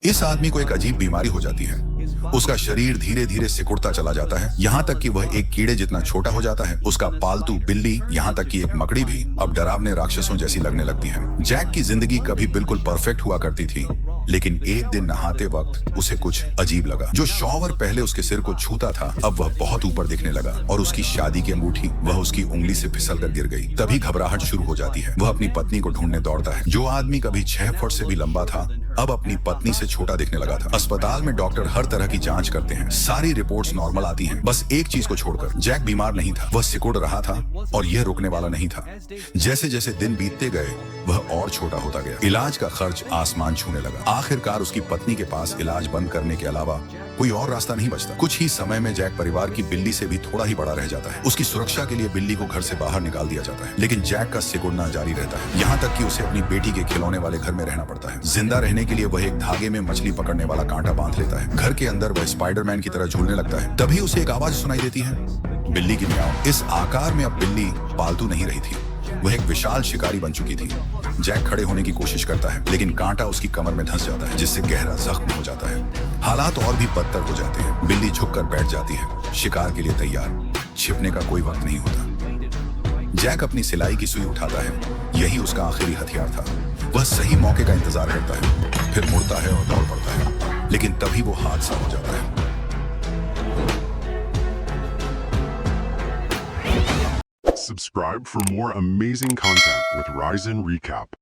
इस आदमी को एक अजीब बीमारी हो जाती है। उसका शरीर धीरे धीरे सिकुड़ता चला जाता है, यहाँ तक कि वह एक कीड़े जितना छोटा हो जाता है। उसका पालतू बिल्ली, यहाँ तक कि एक मकड़ी भी अब डरावने राक्षसों जैसी लगने लगती है। जैक की जिंदगी कभी बिल्कुल परफेक्ट हुआ करती थी, लेकिन एक दिन नहाते वक्त उसे कुछ अजीब लगा। जो शॉवर पहले उसके सिर को छूता था, अब वह बहुत ऊपर दिखने लगा और उसकी शादी की अंगूठी वह उसकी उंगली से फिसलकर गिर गई। तभी घबराहट शुरू हो जाती है। वह अपनी पत्नी को ढूंढने दौड़ता है। जो आदमी कभी 6 फुट से भी लंबा था, अब अपनी पत्नी से छोटा दिखने लगा था। अस्पताल में डॉक्टर हर तरह की जांच करते हैं, सारी रिपोर्ट्स नॉर्मल आती हैं, बस एक चीज को छोड़कर। जैक बीमार नहीं था, वह सिकुड़ रहा था और यह रुकने वाला नहीं था। जैसे जैसे दिन बीतते गए, वह और छोटा होता गया। इलाज का खर्च आसमान छूने लगा। आखिरकार उसकी पत्नी के पास इलाज बंद करने के अलावा कोई और रास्ता नहीं बचता। कुछ ही समय में जैक परिवार की बिल्ली से भी थोड़ा ही बड़ा रह जाता है। उसकी सुरक्षा के लिए बिल्ली को घर से बाहर निकाल दिया जाता है, लेकिन जैक का सिकुड़ना जारी रहता है, यहाँ तक कि उसे अपनी बेटी के खिलौने वाले घर में रहना पड़ता है। जिंदा रहने के लिए वह एक धागे में मछली पकड़ने वाला कांटा बांध लेता है। घर के अंदर वह स्पाइडरमैन की तरह झूलने लगता है। तभी उसे एक आवाज सुनाई देती है, बिल्ली की म्याऊं। इस आकार में अब बिल्ली पालतू नहीं रही थी, वह एक विशाल शिकारी बन चुकी थी। जैक खड़े होने की कोशिश करता है, लेकिन कांटा उसकी कमर में धंस जाता है, जिससे गहरा जख्म हो जाता है। हालात और भी बदतर हो जाते हैं। बिल्ली झुककर बैठ जाती है, शिकार के लिए तैयार। छिपने का कोई वक्त नहीं होता। जैक अपनी सिलाई की सुई उठाता है, यही उसका आखिरी हथियार था। वह सही मौके का इंतजार करता है, फिर मुड़ता है और दौड़ पड़ता है, लेकिन तभी वो हादसा हो जाता है। Subscribe for more amazing content with Ryzen Recap.